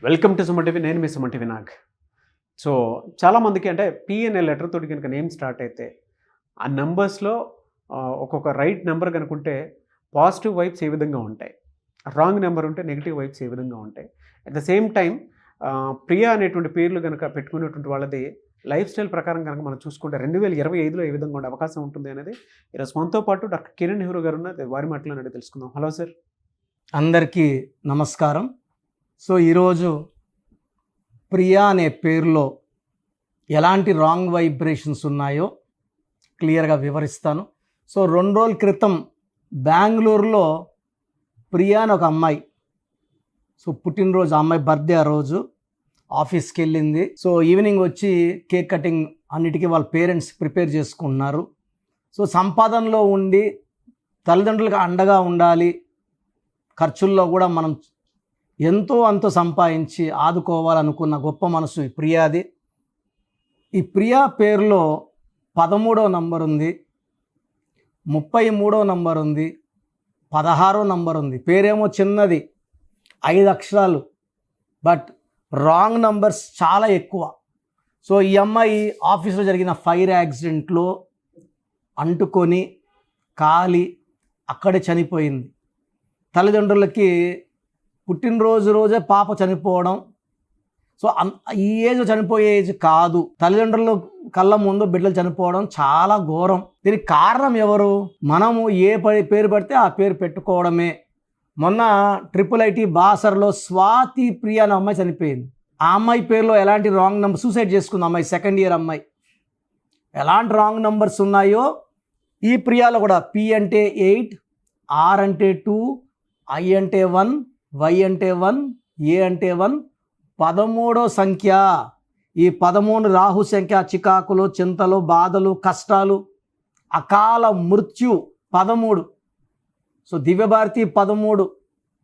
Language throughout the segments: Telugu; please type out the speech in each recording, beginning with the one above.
Welcome to Suman TV. నేను మీ సుమన్ టీవీ నాగ్. సో చాలామందికి అంటే పి అనే లెటర్ తోటి కనుక నేమ్ స్టార్ట్ అయితే ఆ నెంబర్స్లో ఒక్కొక్క రైట్ నెంబర్ కనుకుంటే పాజిటివ్ వైబ్స్ ఏ విధంగా ఉంటాయి, రాంగ్ నెంబర్ ఉంటే నెగిటివ్ వైబ్స్ ఏ విధంగా ఉంటాయి. At the same time Priya అనేటువంటి పేర్లు కనుక పెట్టుకునేటువంటి వాళ్ళది లైఫ్ స్టైల్ ప్రకారం కనుక మనం చూసుకుంటే 2025లో ఏ విధంగా ఉండే అవకాశం ఉంటుంది అనేది ఈరోజు మనతో పాటు డాక్టర్ కిరణ్ నెహ్రూ గారు ఉన్న వారి మాటలు అనేది తెలుసుకుందాం. Hello sir. అందరికీ నమస్కారం. సో ఈరోజు ప్రియా అనే పేరులో ఎలాంటి రాంగ్ వైబ్రేషన్స్ ఉన్నాయో క్లియర్గా వివరిస్తాను. సో 2 రోజుల క్రితం బెంగళూరులో ప్రియా అని ఒక అమ్మాయి, సో పుట్టినరోజు అమ్మాయి బర్త్డే, ఆ రోజు ఆఫీస్కి వెళ్ళింది. సో ఈవినింగ్ వచ్చి కేక్ కటింగ్ అన్నిటికీ వాళ్ళ పేరెంట్స్ ప్రిపేర్ చేసుకుంటున్నారు. సో సంపాదనలో ఉండి తల్లిదండ్రులకు అండగా ఉండాలి, ఖర్చుల్లో కూడా మనం ఎంతో అంతో సంపాదించి ఆదుకోవాలనుకున్న గొప్ప మనసు ఈ ప్రియాది. ఈ ప్రియా పేరులో 13వ నంబర్ ఉంది, 33వ నంబర్ ఉంది, 16వ నంబర్ ఉంది. పేరేమో చిన్నది, 5 అక్షరాలు, బట్ రాంగ్ నంబర్స్ చాలా ఎక్కువ. సో ఈ అమ్మాయి ఆఫీస్లో జరిగిన ఫైర్ యాక్సిడెంట్లో అంటుకొని కాలి అక్కడే చనిపోయింది. తల్లిదండ్రులకి పుట్టినరోజు రోజే పాప చనిపోవడం, సో ఈ ఏజ్ చనిపోయే ఏజ్ కాదు, తల్లిదండ్రుల కళ్ళ ముందు బిడ్డలు చనిపోవడం చాలా ఘోరం. దీనికి కారణం ఎవరు? మనము ఏ పేరు పడితే ఆ పేరు పెట్టుకోవడమే. మొన్న IIIT బాసర్లో స్వాతి ప్రియా అనే అమ్మాయి చనిపోయింది. ఆ అమ్మాయి పేరులో ఎలాంటి రాంగ్ నెంబర్, సూసైడ్ చేసుకుంది అమ్మాయి, 2nd ఇయర్ అమ్మాయి. ఎలాంటి రాంగ్ నెంబర్స్ ఉన్నాయో ఈ ప్రియాలో కూడా. P అంటే 8, R అంటే 2, I అంటే 1, Y అంటే 1, A అంటే 1, 13వ సంఖ్య. ఈ 13 రాహు సంఖ్య. చికాకులు, చింతలు, బాధలు, కష్టాలు, అకాల మృత్యు 13. సో దివ్యభారతి 13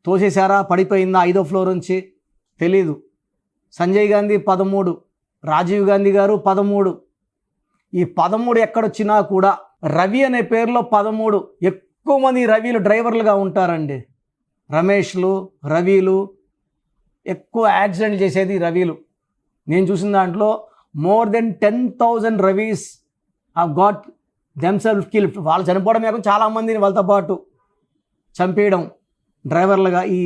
తోసేశారా, పడిపోయిందా 5వ ఫ్లోర్ నుంచి తెలీదు. సంజయ్ గాంధీ 13, రాజీవ్ గాంధీ గారు 13. ఈ 13 ఎక్కడొచ్చినా కూడా రవి అనే పేరులో 13. ఎక్కువ మంది రవిలు డ్రైవర్లుగా ఉంటారండి. రమేష్లు, రవిలు, ఎక్కువ యాక్సిడెంట్ చేసేది రవిలు. నేను చూసిన దాంట్లో more than 10,000 Ravi's have got themself killed. వాళ్ళు చనిపోవడం కాకుండా చాలామందిని వాళ్ళతో పాటు చంపేయడం డ్రైవర్లుగా ఈ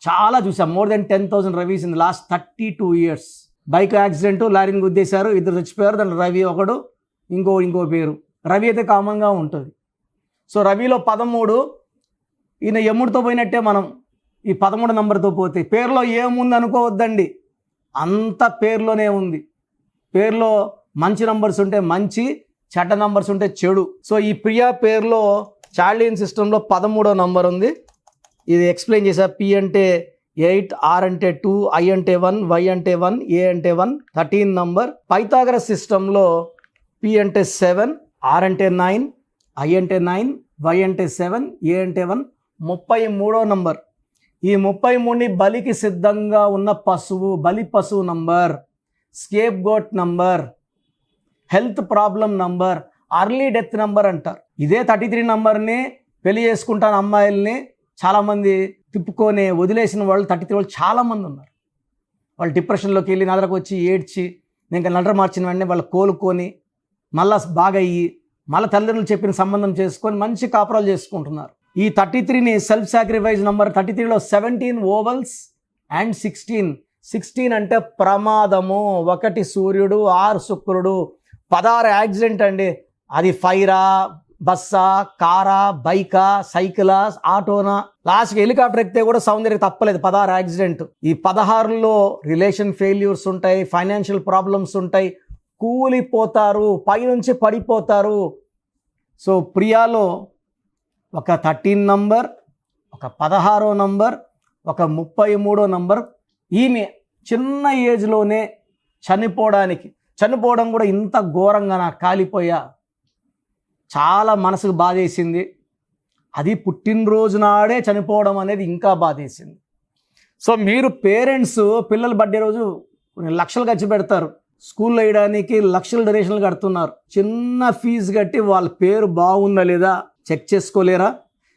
చాలా చూసాం. More than 10,000 Ravi's in the last 32 years. Bike accident, లారీని గుద్దేశారు, 2 చచ్చిపోయారు. దాంట్లో రవి ఒకడు, ఇంకో పేరు. రవి అయితే కామన్గా ఉంటుంది. సో రవిలో 13. ఈయన యముడితో పోయినట్టే మనం ఈ 13 నంబర్తో పోతే. పేరులో ఏముంది అనుకోవద్దండి, అంత పేరులోనే ఉంది. పేరులో మంచి నంబర్స్ ఉంటే మంచి, చెడ్డ నంబర్స్ ఉంటే చెడు. సో ఈ ప్రియా పేరులో చార్లియన్ సిస్టంలో 13వ నంబర్ ఉంది. ఇది ఎక్స్ప్లెయిన్ చేశా. P అంటే 8, R అంటే 2, I అంటే 1, Y అంటే 1, A అంటే 1, 13 నంబర్. పైథాగరస్ సిస్టంలో P అంటే 7, R అంటే 9, I అంటే 9, Y అంటే 7, A అంటే 1, 33వ నంబర్. ఈ 33ని బలికి సిద్ధంగా ఉన్న పశువు, బలి పశువు number, scapegoat number, health problem number, early death number అంటారు. ఇదే 33 నంబర్ని పెళ్లి చేసుకుంటాను అమ్మాయిల్ని చాలామంది తిప్పుకొని వదిలేసిన వాళ్ళు 33 వాళ్ళు చాలామంది ఉన్నారు. వాళ్ళు డిప్రెషన్లోకి వెళ్ళి నా దగ్గరకు వచ్చి ఏడ్చి, నేను నడర మార్చిన వెంటనే వాళ్ళు కోలుకొని మళ్ళా బాగా అయ్యి మళ్ళీ తల్లిదండ్రులు చెప్పిన సంబంధం చేసుకొని మంచి కాపురాలు చేసుకుంటున్నారు. ఈ 33ని సెల్ఫ్ సాక్రిఫైస్ నంబర్. 33లో 17 ఓవల్స్ అండ్ 16 అంటే ప్రమాదము. 1 సూర్యుడు, 6 శుక్రుడు, 16 యాక్సిడెంట్ అండి. అది ఫైరా, బస్సా, కారా, బైకా, సైకిలా, ఆటోనా, లాస్ట్కి హెలికాప్టర్ ఎక్కితే కూడా సౌందర్యం తప్పలేదు. 16 యాక్సిడెంట్. ఈ 16లో రిలేషన్ ఫెయిల్యూర్స్ ఉంటాయి, ఫైనాన్షియల్ ప్రాబ్లమ్స్ ఉంటాయి, కూలిపోతారు, పైనుంచి పడిపోతారు. సో ప్రియాలో ఒక 13 నంబర్, ఒక 16వ నంబర్, ఒక 33వ నంబర్. ఈమె చిన్న ఏజ్లోనే చనిపోవడం కూడా ఇంత ఘోరంగా నాకు కాలిపోయా, చాలా మనసుకు బాధేసింది. అది పుట్టినరోజు నాడే చనిపోవడం అనేది ఇంకా బాధేసింది. సో మీరు పేరెంట్స్ పిల్లల బర్త్డే రోజు లక్షలు ఖర్చు పెడతారు, స్కూల్లో వేయడానికి లక్షల డొనేషన్లు కడుతున్నారు. చిన్న ఫీజు కట్టి వాళ్ళ పేరు బాగుందా లేదా చెక్ చేసుకోలేరా?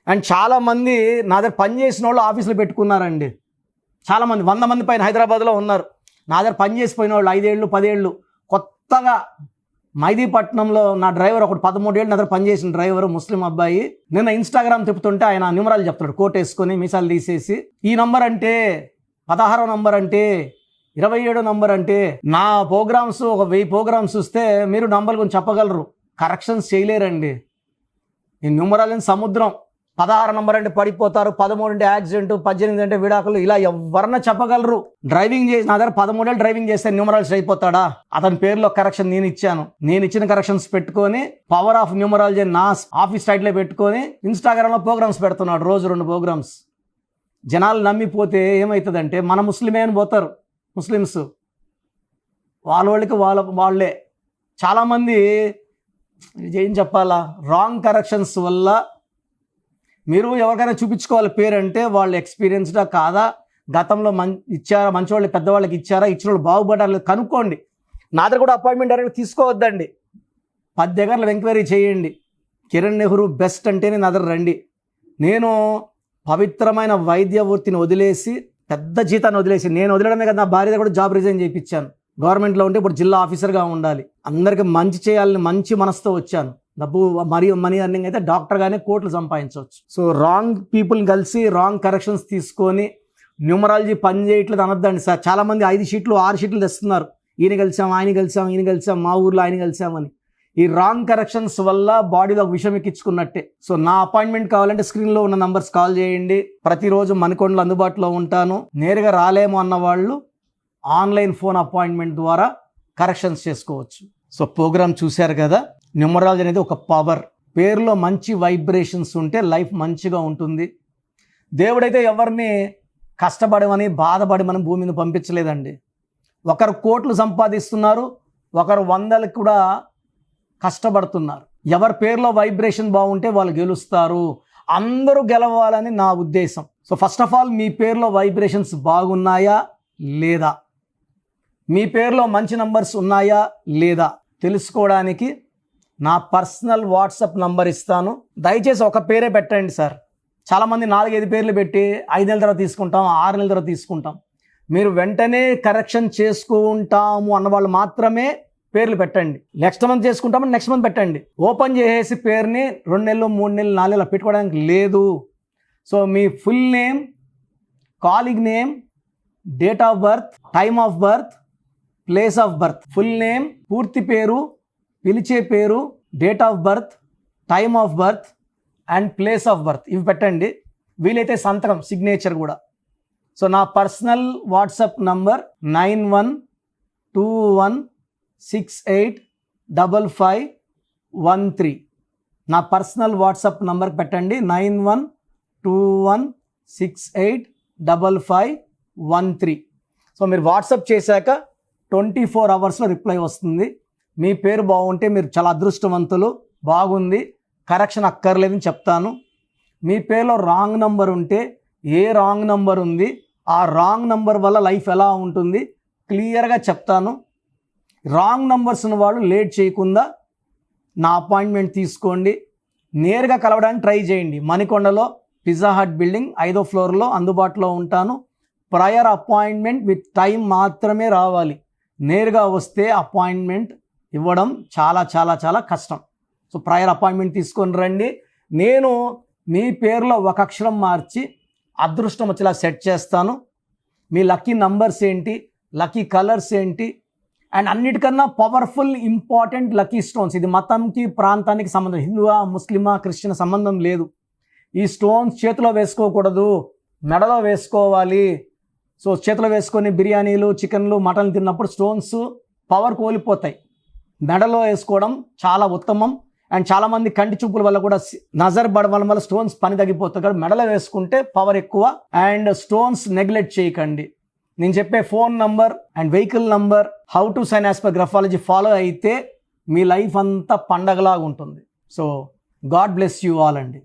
అండ్ చాలామంది నా దగ్గర పనిచేసిన వాళ్ళు ఆఫీసులో పెట్టుకున్నారండి. చాలామంది 100 మంది పైన హైదరాబాద్లో ఉన్నారు. నా దగ్గర పనిచేసిపోయిన వాళ్ళు 5 ఏళ్ళు 10 ఏళ్ళు. కొత్తగా మైదీపట్నంలో నా డ్రైవర్ ఒకటి 13 ఏళ్ళు నా దగ్గర పనిచేసిన డ్రైవర్, ముస్లిం అబ్బాయి. నిన్న ఇన్స్టాగ్రామ్ తిప్పుతుంటే ఆయన న్యూమరాలు చెప్తాడు, కోట్ వేసుకొని మీసాలు తీసేసి. ఈ నంబర్ అంటే 16వ నంబర్ అంటే 27వ నంబర్ అంటే. నా ప్రోగ్రామ్స్ ఒక 1000 ప్రోగ్రామ్స్ చూస్తే మీరు నంబర్ గురించి చెప్పగలరు, కరెక్షన్స్ చేయలేరండి. ఈ న్యూమరాలు సముద్రం. 16 నంబర్ అంటే పడిపోతారు, 13 అంటే యాక్సిడెంట్, 18 అంటే విడాకులు, ఇలా ఎవరన్నా చెప్పగలరు. డ్రైవింగ్ చేసి నా దగ్గర 13 ఏళ్ళు డ్రైవింగ్ చేస్తే న్యూమరాలజీ అయిపోతాడా? అతని పేరులో కరెక్షన్ నేను ఇచ్చాను. నేను ఇచ్చిన కరెక్షన్స్ పెట్టుకొని పవర్ ఆఫ్ న్యూమరాలజీ నా ఆఫీస్ టైట్లో పెట్టుకొని ఇన్స్టాగ్రామ్లో ప్రోగ్రామ్స్ పెడుతున్నాడు, రోజు 2 ప్రోగ్రామ్స్. జనాలు నమ్మిపోతే ఏమవుతుందంటే మన ముస్లిమే అని పోతారు ముస్లిమ్స్. వాళ్ళకి వాళ్ళే. చాలామంది ఏం చెప్పాలా, రాంగ్ కరెక్షన్స్ వల్ల మీరు ఎవరికైనా చూపించుకోవాలి పేరు అంటే వాళ్ళు ఎక్స్పీరియన్స్డా కాదా, గతంలో ఇచ్చారా, మంచి వాళ్ళు పెద్దవాళ్ళకి ఇచ్చారా, ఇచ్చిన వాళ్ళు బాగుపడాలి కనుక్కోండి. నా దగ్గర కూడా అపాయింట్మెంట్ డైరెక్ట్ తీసుకోవద్దండి. 10 దగ్గరలో ఎంక్వైరీ చేయండి. కిరణ్ నెహ్రూ బెస్ట్ అంటేనే నా దగ్గర రండి. నేను పవిత్రమైన వైద్య వృత్తిని వదిలేసి, పెద్ద జీతాన్ని వదిలేసి, నేను వదిలేయడమే కదా, నా భార్య కూడా జాబ్ రిజైన్ చేయించాను. గవర్నమెంట్లో ఉంటే ఇప్పుడు జిల్లా ఆఫీసర్గా ఉండాలి. అందరికీ మంచి చేయాలని మంచి మనసుతో వచ్చాను. డబ్బు మరియు మనీ అర్నింగ్ అయితే డాక్టర్గానే కోట్లు సంపాదించవచ్చు. సో రాంగ్ పీపుల్ని కలిసి రాంగ్ కరెక్షన్స్ తీసుకొని న్యూమరాలజీ పని చేయట్లేదు అనొద్దండి సార్. చాలామంది 5 షీట్లు 6 షీట్లు తెస్తున్నారు. ఈయన కలిసాం, ఈయన కలిసాం, మా ఊర్లో ఆయన కలిసామని. ఈ రాంగ్ కరెక్షన్స్ వల్ల బాడీలో ఒక విషయం ఎక్కించుకున్నట్టే. సో నా అపాయింట్మెంట్ కావాలంటే స్క్రీన్లో ఉన్న నంబర్స్ కాల్ చేయండి. ప్రతిరోజు మణికొండలో అందుబాటులో ఉంటాను. నేరుగా రాలేము అన్న వాళ్ళు ఆన్లైన్ ఫోన్ అపాయింట్మెంట్ ద్వారా కరెక్షన్స్ చేసుకోవచ్చు. సో ప్రోగ్రామ్ చూశారు కదా. న్యూమరాలజీ అనేది ఒక పవర్. పేరులో మంచి వైబ్రేషన్స్ ఉంటే లైఫ్ మంచిగా ఉంటుంది. దేవుడైతే ఎవరిని కష్టపడమని బాధపడమని భూమి మీద పంపించలేదండి. ఒకరు కోట్లు సంపాదిస్తున్నారు, ఒకరు 100లకు కూడా కష్టపడుతున్నారు. ఎవరి పేరులో వైబ్రేషన్ బాగుంటే వాళ్ళు గెలుస్తారు. అందరూ గెలవాలని నా ఉద్దేశం. సో ఫస్ట్ ఆఫ్ ఆల్ మీ పేరులో వైబ్రేషన్స్ బాగున్నాయా లేదా, మీ పేరులో మంచి నంబర్స్ ఉన్నాయా లేదా తెలుసుకోవడానికి నా పర్సనల్ వాట్సాప్ నంబర్ ఇస్తాను. దయచేసి ఒక పేరే పెట్టండి సార్. చాలామంది 4-5 పేర్లు పెట్టి 5 నెలల తర్వాత తీసుకుంటాం, 6 నెలల తర్వాత తీసుకుంటాం. మీరు వెంటనే కరెక్షన్ చేసుకుంటాము అన్నవాళ్ళు మాత్రమే పేర్లు పెట్టండి. నెక్స్ట్ మంత్ చేసుకుంటామని నెక్స్ట్ మంత్ పెట్టండి. ఓపెన్ చేసేసి పేరుని 2 నెలలు 3 నెలలు 4 నెలలు పెట్టుకోవడానికి లేదు. సో మీ full name, calling name, date of birth, time of birth, place of birth, full name, పూర్తి పేరు, పిలిచే పేరు, date of birth, time of birth and place of birth, ఇవి పెట్టండి. వీలైతే సంతకం, సిగ్నేచర్ కూడా. సో నా పర్సనల్ వాట్సాప్ నంబర్ 9121685513. నా పర్సనల్ వాట్సాప్ నంబర్కి పెట్టండి 9121685513. సో మీరు వాట్సాప్ చేశాక 24 అవర్స్లో రిప్లై వస్తుంది. మీ పేరు బాగుంటే మీరు చాలా అదృష్టవంతులు, బాగుంది, కరెక్షన్ అక్కర్లేదని చెప్తాను. మీ పేరులో రాంగ్ నంబర్ ఉంటే ఏ రాంగ్ నంబర్ ఉంది, ఆ రాంగ్ నంబర్ వల్ల లైఫ్ ఎలా ఉంటుంది క్లియర్గా చెప్తాను. రాంగ్ నంబర్స్ ఉన్న వాళ్ళు లేట్ చేయకుండా నా అపాయింట్మెంట్ తీసుకోండి. నేరుగా కలవడానికి ట్రై చేయండి. మణికొండలో పిజ్జా హట్ బిల్డింగ్ 5వ ఫ్లోర్లో అందుబాటులో ఉంటాను. ప్రయర్ అపాయింట్మెంట్ విత్ టైం మాత్రమే రావాలి. నేరుగా వస్తే అపాయింట్మెంట్ ఇవ్వడం చాలా చాలా చాలా కష్టం. సో ప్రయర్ అపాయింట్మెంట్ తీసుకొని రండి. నేను మీ పేరులో ఒక అక్షరం మార్చి అదృష్టం వచ్చేలా సెట్ చేస్తాను. మీ లక్కీ నంబర్స్ ఏంటి, లక్కీ కలర్స్ ఏంటి, అండ్ అన్నిటికన్నా పవర్ఫుల్ ఇంపార్టెంట్ లక్కీ స్టోన్స్. ఇది మతంకి ప్రాంతానికి సంబంధం, హిందువా ముస్లిమా క్రిస్టియన్ సంబంధం లేదు. ఈ స్టోన్స్ చేతిలో వేసుకోకూడదు, మెడలో వేసుకోవాలి. సో చేతిలో వేసుకొని బిర్యానీలు, చికెన్లు, మటన్లు తిన్నప్పుడు స్టోన్స్ పవర్ కోల్పోతాయి. మెడలో వేసుకోవడం చాలా ఉత్తమం. అండ్ చాలామంది కంటి చూపుల వల్ల కూడా నజర్ పడడం వల్ల స్టోన్స్ పని తగ్గిపోతుంది. కాబట్టి మెడలో వేసుకుంటే పవర్ ఎక్కువ. అండ్ స్టోన్స్ నెగ్లెక్ట్ చేయకండి. నేను చెప్పే phone number and vehicle number, how to sign as per graphology follow అయితే మీ లైఫ్ అంతా పండగలాగా ఉంటుంది. So God bless you all అండి.